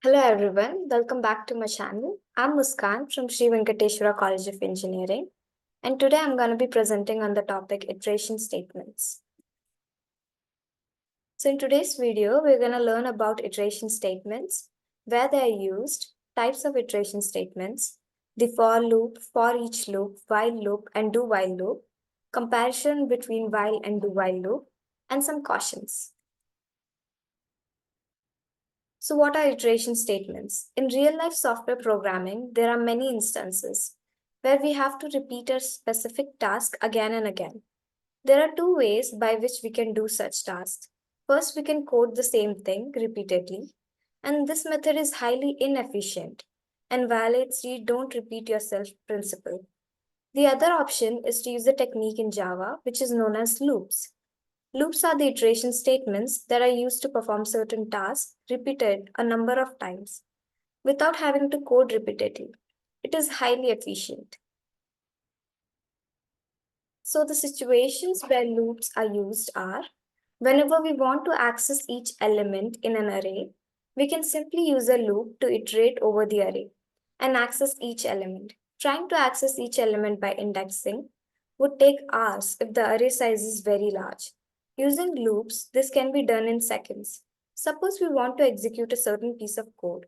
Hello everyone, welcome back to my channel. I'm Muskan from Sri Venkateshwara College of Engineering, and today I'm going to be presenting on the topic iteration statements. So in today's video, we're going to learn about iteration statements, where they are used, types of iteration statements, the for loop, for each loop, while loop, and do while loop, comparison between while and do while loop, and some cautions. So what are iteration statements? In real-life software programming, there are many instances where we have to repeat a specific task again and again. There are two ways by which we can do such tasks. First, we can code the same thing repeatedly, and this method is highly inefficient and violates the don't repeat yourself principle. The other option is to use a technique in Java, which is known as loops. Loops are the iteration statements that are used to perform certain tasks repeated a number of times without having to code repeatedly. It is highly efficient. So the situations where loops are used are whenever we want to access each element in an array, we can simply use a loop to iterate over the array and access each element. Trying to access each element by indexing would take hours if the array size is very large. Using loops, this can be done in seconds. Suppose we want to execute a certain piece of code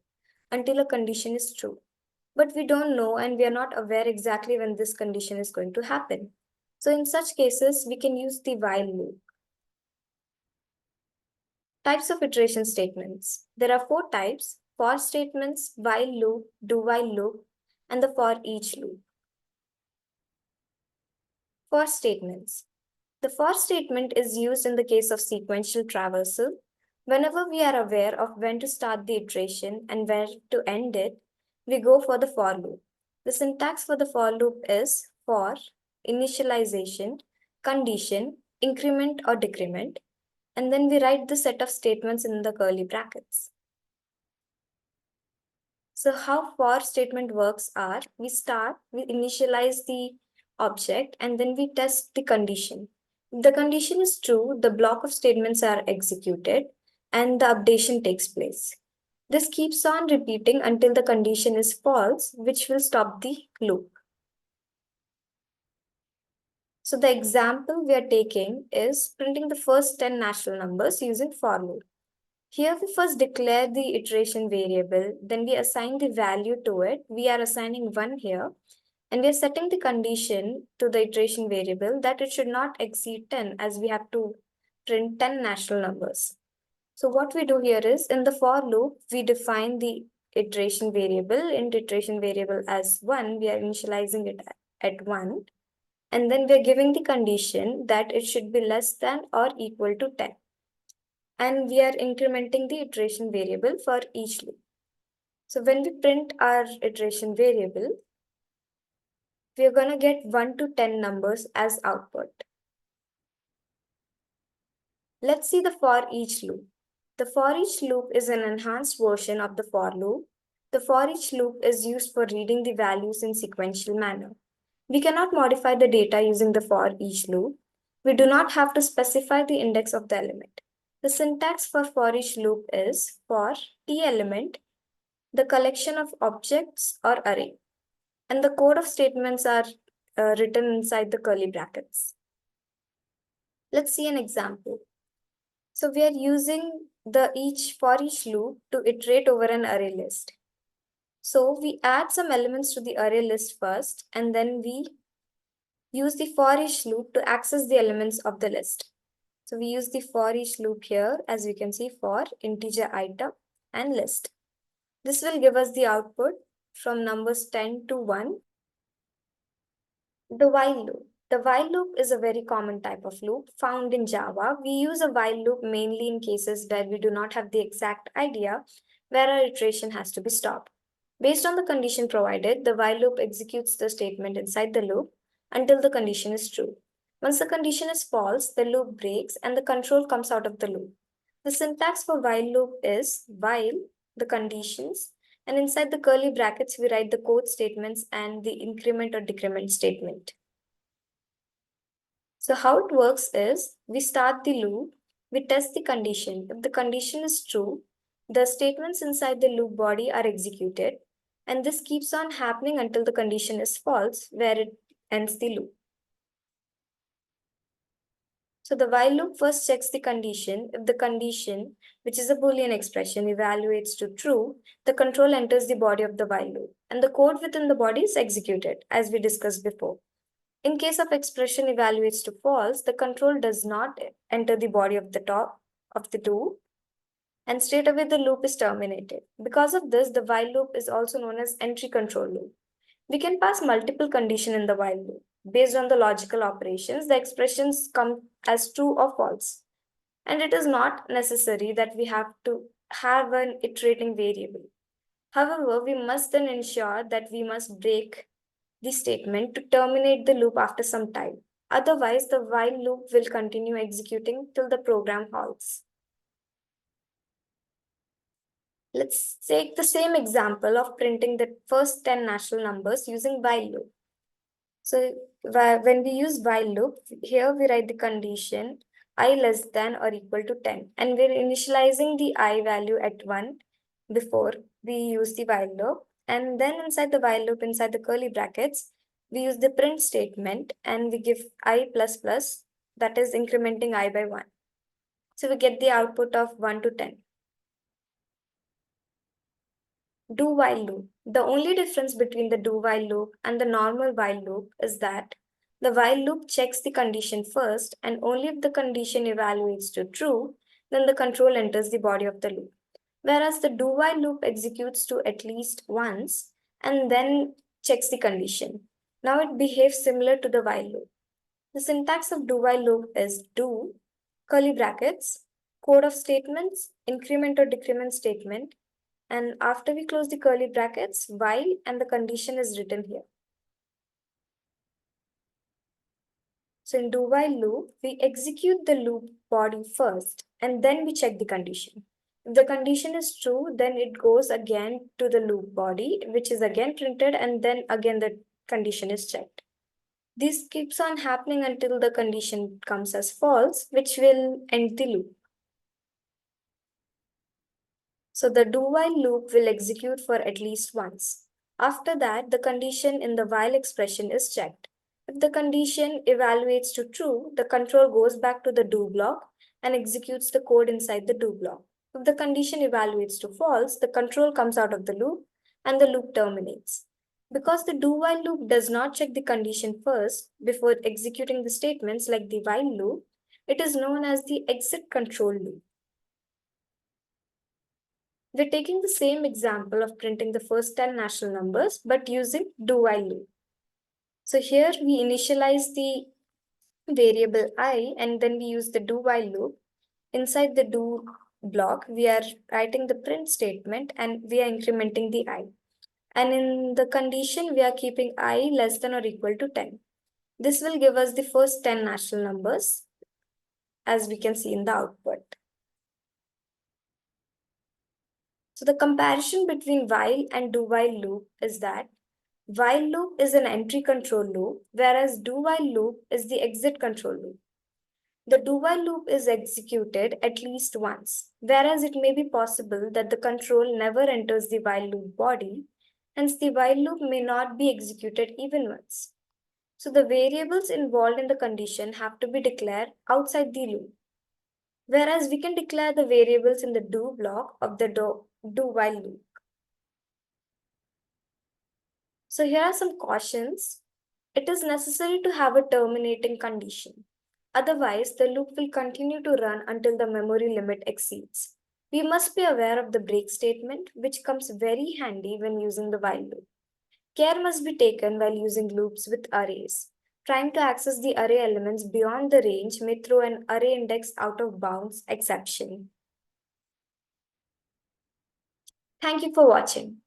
until a condition is true, but we don't know and we are not aware exactly when this condition is going to happen. So in such cases, we can use the while loop. Types of iteration statements. There are four types: for statements, while loop, do while loop, and the for each loop. For statements. The for statement is used in the case of sequential traversal. Whenever we are aware of when to start the iteration and where to end it, we go for the for loop. The syntax for the for loop is for, initialization, condition, increment or decrement, and then we write the set of statements in the curly brackets. So how for statement works are, we initialize the object and then we test the condition. If the condition is true, the block of statements are executed and the updation takes place. This keeps on repeating until the condition is false, which will stop the loop. So the example we are taking is printing the first 10 natural numbers using for loop. Here we first declare the iteration variable, then we assign the value to it. We are assigning 1 here, and we are setting the condition to the iteration variable that it should not exceed 10 as we have to print 10 natural numbers. So what we do here is in the for loop, we define the iteration variable. In iteration variable as 1, we are initializing it at 1. And then we are giving the condition that it should be less than or equal to 10. And we are incrementing the iteration variable for each loop. So when we print our iteration variable, we are going to get 1 to 10 numbers as output. Let's see the for each loop. The for each loop is an enhanced version of the for loop. The for each loop is used for reading the values in sequential manner. We cannot modify the data using the for each loop. We do not have to specify the index of the element. The syntax for each loop is for t element, the collection of objects or array, and the code of statements are written inside the curly brackets. Let's see an example. So we are using the for each loop to iterate over an array list. So we add some elements to the array list first, and then we use the for each loop to access the elements of the list. So we use the for each loop here, as you can see, for integer item and list. This will give us the output from numbers 10 to 1. The while loop. The while loop is a very common type of loop found in Java. We use a while loop mainly in cases where we do not have the exact idea where our iteration has to be stopped. Based on the condition provided, the while loop executes the statement inside the loop until the condition is true. Once the condition is false, the loop breaks and the control comes out of the loop. The syntax for while loop is while the conditions, and inside the curly brackets, we write the code statements and the increment or decrement statement. So how it works is, we start the loop, we test the condition. If the condition is true, The statements inside the loop body are executed, and this keeps on happening until the condition is false, where it ends the loop. So the while loop first checks the condition. If the condition, which is a Boolean expression, evaluates to true, the control enters the body of the while loop, and the code within the body is executed, as we discussed before. In case of expression evaluates to false, the control does not enter the body of the top of the loop, and straight away the loop is terminated. Because of this, the while loop is also known as entry control loop. We can pass multiple conditions in the while loop. Based on the logical operations, the expressions come as true or false. And it is not necessary that we have to have an iterating variable. However, we must then ensure that we must break the statement to terminate the loop after some time. Otherwise, the while loop will continue executing till the program halts. Let's take the same example of printing the first 10 natural numbers using while loop. So when we use while loop, here we write the condition I less than or equal to 10. And we're initializing the I value at 1 before we use the while loop. And then inside the while loop, inside the curly brackets, we use the print statement and we give I plus plus, that is incrementing I by 1. So we get the output of 1 to 10. Do while loop. The only difference between the do while loop and the normal while loop is that the while loop checks the condition first, and only if the condition evaluates to true, then the control enters the body of the loop. Whereas the do while loop executes to at least once and then checks the condition. Now it behaves similar to the while loop. The syntax of do while loop is do, curly brackets, code of statements, increment or decrement statement, and after we close the curly brackets, while and the condition is written here. So in do while loop, we execute the loop body first and then we check the condition. If the condition is true, then it goes again to the loop body, which is again printed, and then again the condition is checked. This keeps on happening until the condition comes as false, which will end the loop. So the do while loop will execute for at least once. After that, the condition in the while expression is checked. If the condition evaluates to true, the control goes back to the do block and executes the code inside the do block. If the condition evaluates to false, the control comes out of the loop and the loop terminates. Because the do while loop does not check the condition first before executing the statements like the while loop, it is known as the exit control loop. We're taking the same example of printing the first 10 natural numbers, but using do while loop. So here we initialize the variable I and then we use the do while loop. Inside the do block, we are writing the print statement and we are incrementing the I. And in the condition, we are keeping I less than or equal to 10. This will give us the first 10 natural numbers, as we can see in the output. So the comparison between while and do while loop is that while loop is an entry control loop, whereas do while loop is the exit control loop. The do while loop is executed at least once, whereas it may be possible that the control never enters the while loop body, hence the while loop may not be executed even once. So the variables involved in the condition have to be declared outside the loop, whereas we can declare the variables in the do block of the do while loop. So here are some cautions. It is necessary to have a terminating condition. Otherwise, the loop will continue to run until the memory limit exceeds. We must be aware of the break statement, which comes very handy when using the while loop. Care must be taken while using loops with arrays. Trying to access the array elements beyond the range may throw an array index out of bounds exception. Thank you for watching.